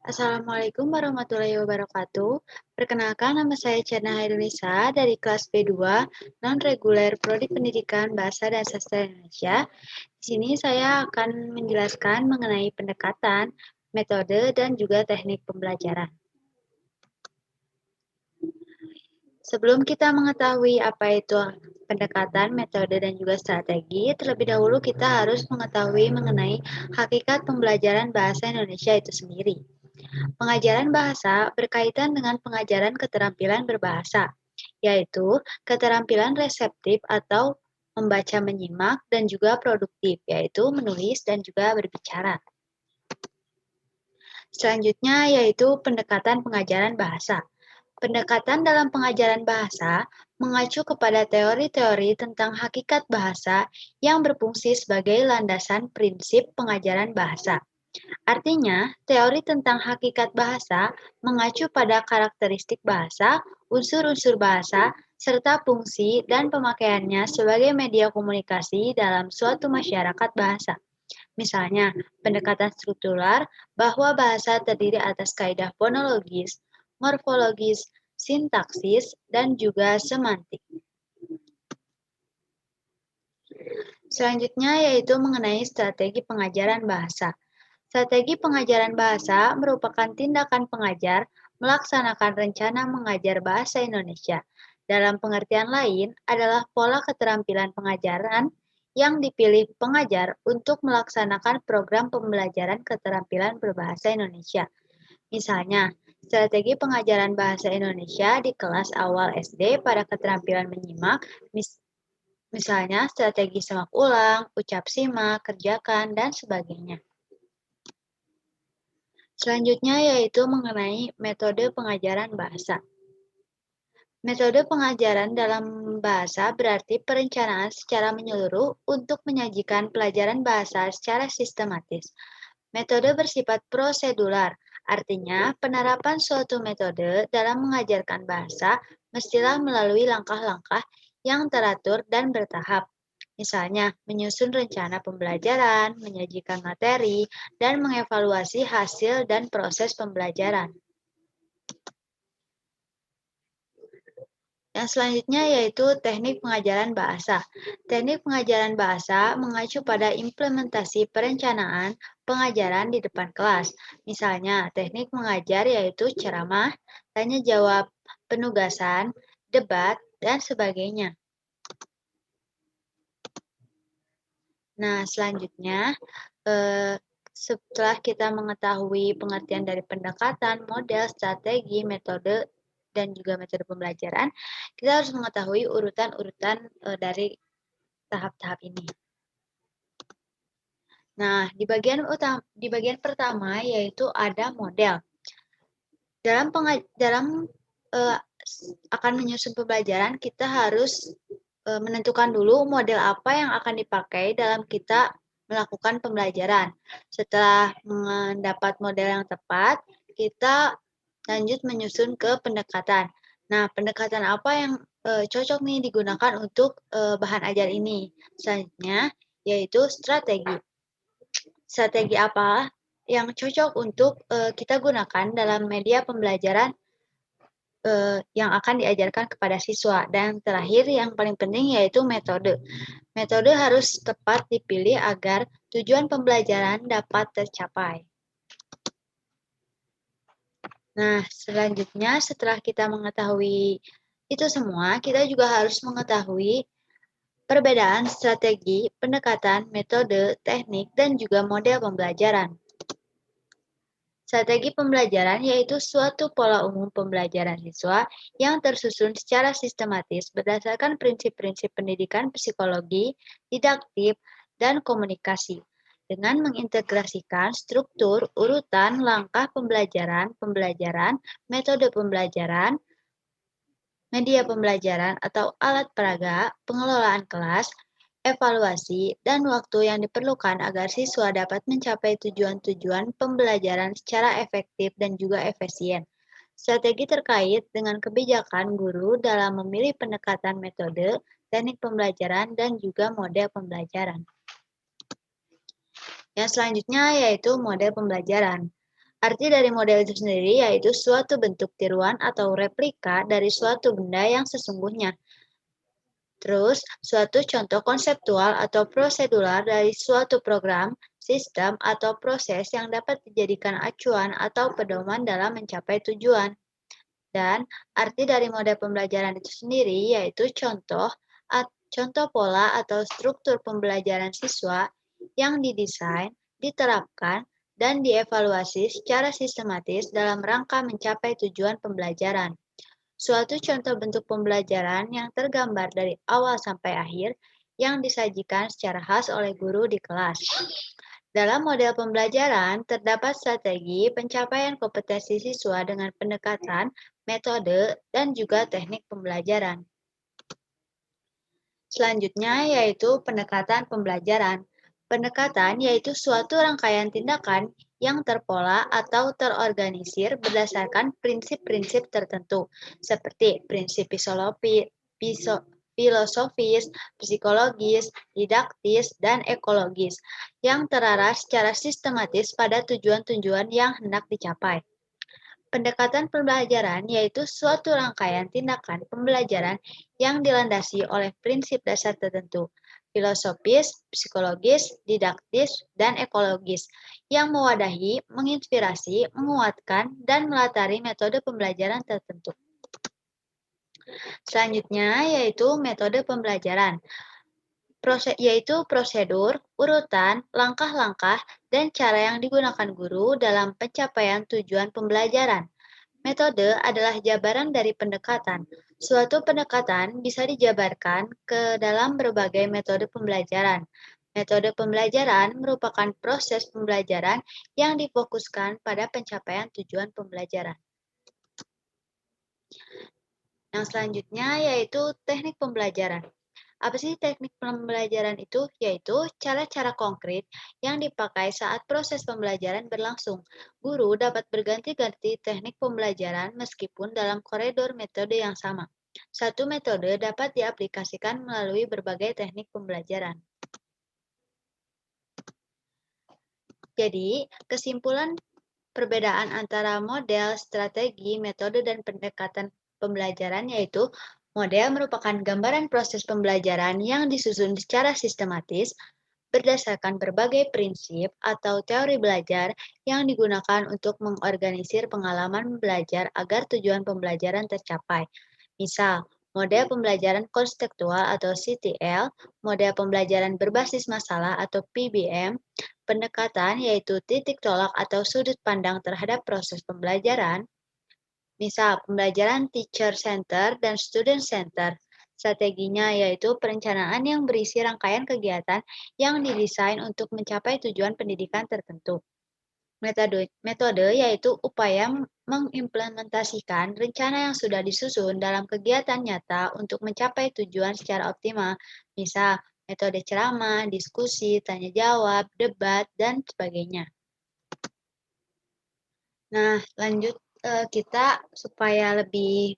Assalamualaikum warahmatullahi wabarakatuh. Perkenalkan, nama saya Chandra Hairunisa dari kelas B2 non-reguler Prodi Pendidikan Bahasa dan Sastra Indonesia. Di sini saya akan menjelaskan mengenai pendekatan, metode, dan juga teknik pembelajaran. Sebelum kita mengetahui apa itu pendekatan, metode, dan juga strategi, terlebih dahulu kita harus mengetahui mengenai hakikat pembelajaran bahasa Indonesia itu sendiri. Pengajaran bahasa berkaitan dengan pengajaran keterampilan berbahasa, yaitu keterampilan reseptif atau membaca menyimak dan juga produktif, yaitu menulis dan juga berbicara. Selanjutnya yaitu pendekatan pengajaran bahasa. Pendekatan dalam pengajaran bahasa mengacu kepada teori-teori tentang hakikat bahasa yang berfungsi sebagai landasan prinsip pengajaran bahasa. Artinya, teori tentang hakikat bahasa mengacu pada karakteristik bahasa, unsur-unsur bahasa, serta fungsi dan pemakaiannya sebagai media komunikasi dalam suatu masyarakat bahasa. Misalnya, pendekatan struktural bahwa bahasa terdiri atas kaidah fonologis, morfologis, sintaksis, dan juga semantik. Selanjutnya yaitu mengenai strategi pengajaran bahasa. Strategi pengajaran bahasa merupakan tindakan pengajar melaksanakan rencana mengajar bahasa Indonesia. Dalam pengertian lain adalah pola keterampilan pengajaran yang dipilih pengajar untuk melaksanakan program pembelajaran keterampilan berbahasa Indonesia. Misalnya, strategi pengajaran bahasa Indonesia di kelas awal SD pada keterampilan menyimak, misalnya strategi semak ulang, ucap simak, kerjakan, dan sebagainya. Selanjutnya yaitu mengenai metode pengajaran bahasa. Metode pengajaran dalam bahasa berarti perencanaan secara menyeluruh untuk menyajikan pelajaran bahasa secara sistematis. Metode bersifat prosedural, artinya penerapan suatu metode dalam mengajarkan bahasa mestilah melalui langkah-langkah yang teratur dan bertahap. Misalnya, menyusun rencana pembelajaran, menyajikan materi, dan mengevaluasi hasil dan proses pembelajaran. Yang selanjutnya yaitu teknik pengajaran bahasa. Teknik pengajaran bahasa mengacu pada implementasi perencanaan pengajaran di depan kelas. Misalnya, teknik mengajar yaitu ceramah, tanya jawab, penugasan, debat, dan sebagainya. Nah, selanjutnya, setelah kita mengetahui pengertian dari pendekatan, model, strategi, metode, dan juga metode pembelajaran, kita harus mengetahui urutan-urutan dari tahap-tahap ini. Nah, di bagian pertama yaitu ada model. Dalam akan menyusun pembelajaran, kita harus menentukan dulu model apa yang akan dipakai dalam kita melakukan pembelajaran. Setelah mendapat model yang tepat, kita lanjut menyusun ke pendekatan. Nah, pendekatan apa yang cocok nih digunakan untuk bahan ajar ini? Selanjutnya, yaitu strategi. Strategi apa yang cocok untuk kita gunakan dalam media pembelajaran yang akan diajarkan kepada siswa. Dan terakhir yang paling penting yaitu metode. Metode harus tepat dipilih agar tujuan pembelajaran dapat tercapai. Nah, selanjutnya setelah kita mengetahui itu semua, kita juga harus mengetahui perbedaan strategi, pendekatan, metode, teknik, dan juga model pembelajaran. Strategi pembelajaran yaitu suatu pola umum pembelajaran siswa yang tersusun secara sistematis berdasarkan prinsip-prinsip pendidikan psikologi, didaktif, dan komunikasi dengan mengintegrasikan struktur, urutan, langkah pembelajaran, metode pembelajaran, media pembelajaran atau alat peraga, pengelolaan kelas, evaluasi, dan waktu yang diperlukan agar siswa dapat mencapai tujuan-tujuan pembelajaran secara efektif dan juga efisien. Strategi terkait dengan kebijakan guru dalam memilih pendekatan metode, teknik pembelajaran, dan juga model pembelajaran. Yang selanjutnya yaitu model pembelajaran. Arti dari model itu sendiri yaitu suatu bentuk tiruan atau replika dari suatu benda yang sesungguhnya. Terus, suatu contoh konseptual atau prosedural dari suatu program, sistem, atau proses yang dapat dijadikan acuan atau pedoman dalam mencapai tujuan. Dan arti dari model pembelajaran itu sendiri yaitu contoh pola atau struktur pembelajaran siswa yang didesain, diterapkan, dan dievaluasi secara sistematis dalam rangka mencapai tujuan pembelajaran. Suatu contoh bentuk pembelajaran yang tergambar dari awal sampai akhir yang disajikan secara khas oleh guru di kelas. Dalam model pembelajaran, terdapat strategi pencapaian kompetensi siswa dengan pendekatan, metode, dan juga teknik pembelajaran. Selanjutnya yaitu pendekatan pembelajaran. Pendekatan yaitu suatu rangkaian tindakan yang terpola atau terorganisir berdasarkan prinsip-prinsip tertentu, seperti prinsip filosofis, psikologis, didaktis, dan ekologis, yang terarah secara sistematis pada tujuan-tujuan yang hendak dicapai. Pendekatan pembelajaran yaitu suatu rangkaian tindakan pembelajaran yang dilandasi oleh prinsip dasar tertentu, filosofis, psikologis, didaktis, dan ekologis, yang mewadahi, menginspirasi, menguatkan, dan melatari metode pembelajaran tertentu. Selanjutnya yaitu metode pembelajaran, yaitu prosedur, urutan, langkah-langkah, dan cara yang digunakan guru dalam pencapaian tujuan pembelajaran. Metode adalah jabaran dari pendekatan. Suatu pendekatan bisa dijabarkan ke dalam berbagai metode pembelajaran. Metode pembelajaran merupakan proses pembelajaran yang difokuskan pada pencapaian tujuan pembelajaran. Yang selanjutnya yaitu teknik pembelajaran. Apa sih teknik pembelajaran itu? Yaitu cara-cara konkret yang dipakai saat proses pembelajaran berlangsung. Guru dapat berganti-ganti teknik pembelajaran meskipun dalam koridor metode yang sama. Satu metode dapat diaplikasikan melalui berbagai teknik pembelajaran. Jadi, kesimpulan perbedaan antara model, strategi, metode, dan pendekatan pembelajaran yaitu model merupakan gambaran proses pembelajaran yang disusun secara sistematis berdasarkan berbagai prinsip atau teori belajar yang digunakan untuk mengorganisir pengalaman belajar agar tujuan pembelajaran tercapai. Misal, model pembelajaran konseptual atau CTL, model pembelajaran berbasis masalah atau PBM, pendekatan yaitu titik tolak atau sudut pandang terhadap proses pembelajaran, misal pembelajaran teacher center dan student center. Strateginya yaitu perencanaan yang berisi rangkaian kegiatan yang didesain untuk mencapai tujuan pendidikan tertentu. Metode yaitu upaya mengimplementasikan rencana yang sudah disusun dalam kegiatan nyata untuk mencapai tujuan secara optimal. Misal, metode ceramah, diskusi, tanya jawab, debat, dan sebagainya. Nah, lanjut kita supaya lebih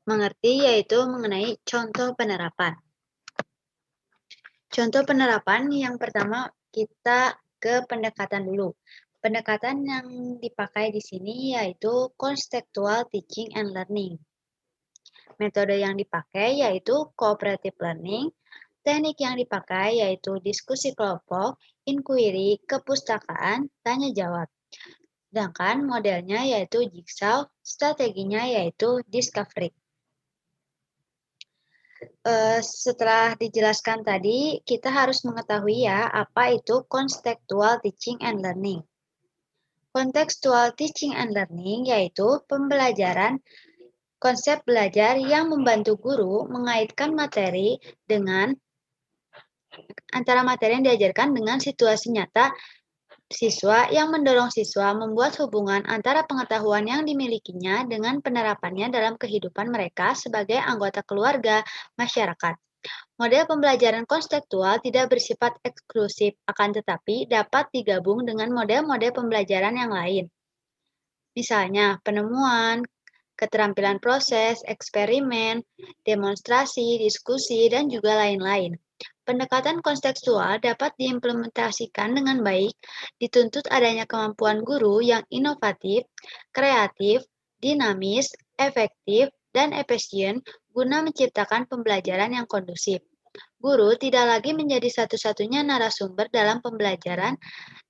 mengerti yaitu mengenai contoh penerapan. Contoh penerapan yang pertama kita ke pendekatan dulu. Pendekatan yang dipakai di sini yaitu contextual teaching and learning. Metode yang dipakai yaitu cooperative learning. Teknik yang dipakai yaitu diskusi kelompok, inquiry, kepustakaan, tanya jawab. Sedangkan modelnya yaitu jigsaw, strateginya yaitu discovery. Setelah dijelaskan tadi, kita harus mengetahui ya apa itu contextual teaching and learning. Contextual teaching and learning yaitu pembelajaran konsep belajar yang membantu guru mengaitkan materi dengan antara materi yang diajarkan dengan situasi nyata siswa yang mendorong siswa membuat hubungan antara pengetahuan yang dimilikinya dengan penerapannya dalam kehidupan mereka sebagai anggota keluarga masyarakat. Model pembelajaran konseptual tidak bersifat eksklusif, akan tetapi dapat digabung dengan model-model pembelajaran yang lain. Misalnya, penemuan, keterampilan proses, eksperimen, demonstrasi, diskusi, dan juga lain-lain. Pendekatan kontekstual dapat diimplementasikan dengan baik, dituntut adanya kemampuan guru yang inovatif, kreatif, dinamis, efektif, dan efisien guna menciptakan pembelajaran yang kondusif. Guru tidak lagi menjadi satu-satunya narasumber dalam pembelajaran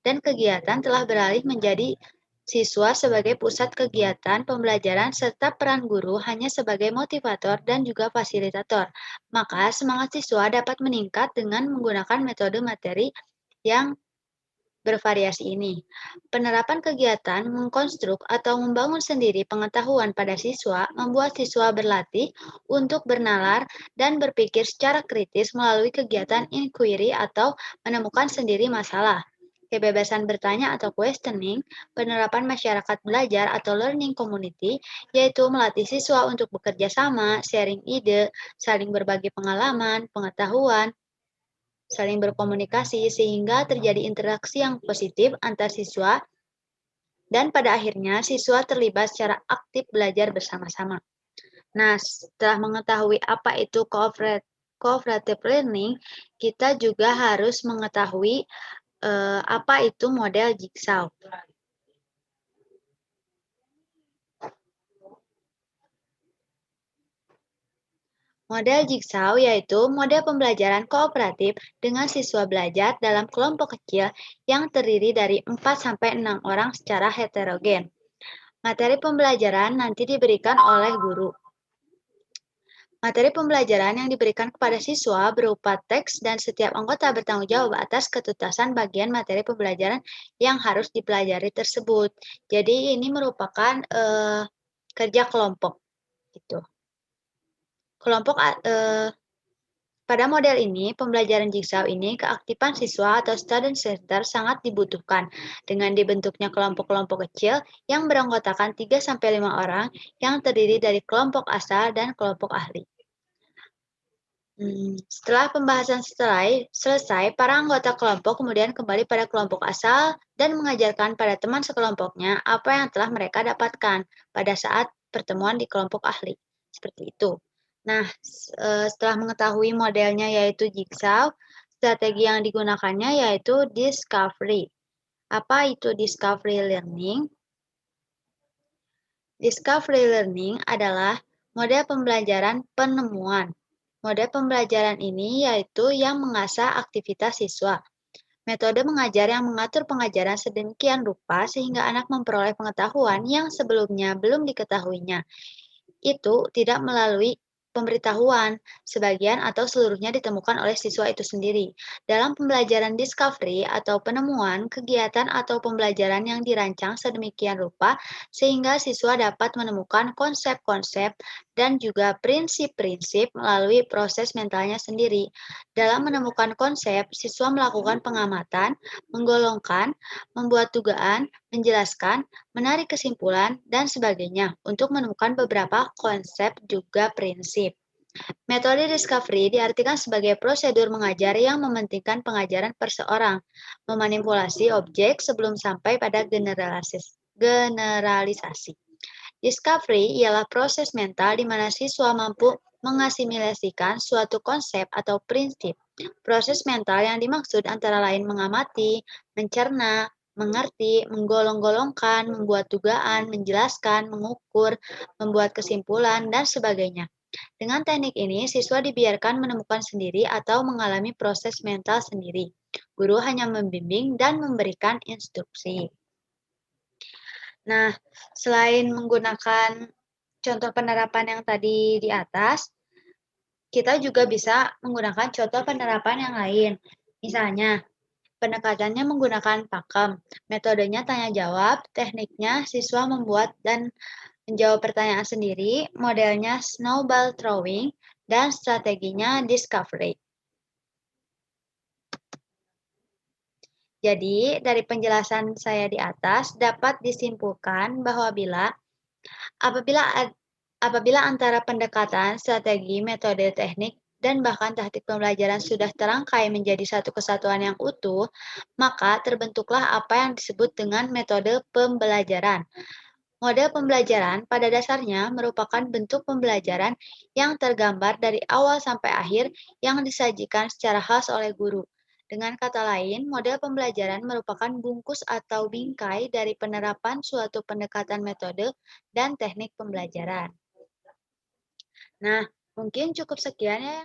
dan kegiatan telah beralih menjadi siswa sebagai pusat kegiatan pembelajaran serta peran guru hanya sebagai motivator dan juga fasilitator. Maka semangat siswa dapat meningkat dengan menggunakan metode materi yang bervariasi ini. Penerapan kegiatan mengkonstruk atau membangun sendiri pengetahuan pada siswa membuat siswa berlatih untuk bernalar dan berpikir secara kritis melalui kegiatan inquiry atau menemukan sendiri masalah. Kebebasan bertanya atau questioning, penerapan masyarakat belajar atau learning community, yaitu melatih siswa untuk bekerja sama, sharing ide, saling berbagi pengalaman, pengetahuan, saling berkomunikasi sehingga terjadi interaksi yang positif antar siswa dan pada akhirnya siswa terlibat secara aktif belajar bersama-sama. Nah, setelah mengetahui apa itu cooperative learning, kita juga harus mengetahui apa itu model jigsaw. Model jigsaw yaitu model pembelajaran kooperatif dengan siswa belajar dalam kelompok kecil yang terdiri dari 4-6 orang secara heterogen. Materi pembelajaran nanti diberikan oleh guru. Materi pembelajaran yang diberikan kepada siswa berupa teks dan setiap anggota bertanggung jawab atas ketuntasan bagian materi pembelajaran yang harus dipelajari tersebut. Jadi ini merupakan kerja kelompok gitu. Pada model ini, pembelajaran jigsaw ini, keaktifan siswa atau student center sangat dibutuhkan dengan dibentuknya kelompok-kelompok kecil yang beranggotakan 3-5 orang yang terdiri dari kelompok asal dan kelompok ahli. Setelah pembahasan selesai, para anggota kelompok kemudian kembali pada kelompok asal dan mengajarkan pada teman sekelompoknya apa yang telah mereka dapatkan pada saat pertemuan di kelompok ahli. Seperti itu. Nah, setelah mengetahui modelnya yaitu jigsaw, strategi yang digunakannya yaitu discovery. Apa itu discovery learning? Discovery learning adalah model pembelajaran penemuan. Model pembelajaran ini yaitu yang mengasah aktivitas siswa. Metode mengajar yang mengatur pengajaran sedemikian rupa sehingga anak memperoleh pengetahuan yang sebelumnya belum diketahuinya. Itu tidak melalui pemberitahuan, sebagian atau seluruhnya ditemukan oleh siswa itu sendiri. Dalam pembelajaran discovery atau penemuan, kegiatan atau pembelajaran yang dirancang sedemikian rupa sehingga siswa dapat menemukan konsep-konsep dan juga prinsip-prinsip melalui proses mentalnya sendiri. Dalam menemukan konsep, siswa melakukan pengamatan, menggolongkan, membuat dugaan, menjelaskan, menarik kesimpulan, dan sebagainya untuk menemukan beberapa konsep juga prinsip. Metode discovery diartikan sebagai prosedur mengajar yang mementingkan pengajaran perseorang, memanipulasi objek sebelum sampai pada generalisasi. Discovery ialah proses mental di mana siswa mampu mengasimilasikan suatu konsep atau prinsip. Proses mental yang dimaksud antara lain mengamati, mencerna, mengerti, menggolong-golongkan, membuat dugaan, menjelaskan, mengukur, membuat kesimpulan, dan sebagainya. Dengan teknik ini, siswa dibiarkan menemukan sendiri atau mengalami proses mental sendiri. Guru hanya membimbing dan memberikan instruksi. Nah, selain menggunakan contoh penerapan yang tadi di atas, kita juga bisa menggunakan contoh penerapan yang lain. Misalnya, pendekatannya menggunakan pakem, metodenya tanya jawab, tekniknya siswa membuat dan menjawab pertanyaan sendiri, modelnya snowball throwing, dan strateginya discovery. Jadi, dari penjelasan saya di atas dapat disimpulkan bahwa apabila antara pendekatan, strategi, metode, teknik, dan bahkan taktik pembelajaran sudah terangkai menjadi satu kesatuan yang utuh, maka terbentuklah apa yang disebut dengan metode pembelajaran. Model pembelajaran pada dasarnya merupakan bentuk pembelajaran yang tergambar dari awal sampai akhir yang disajikan secara khas oleh guru. Dengan kata lain, model pembelajaran merupakan bungkus atau bingkai dari penerapan suatu pendekatan metode dan teknik pembelajaran. Nah, mungkin cukup sekian ya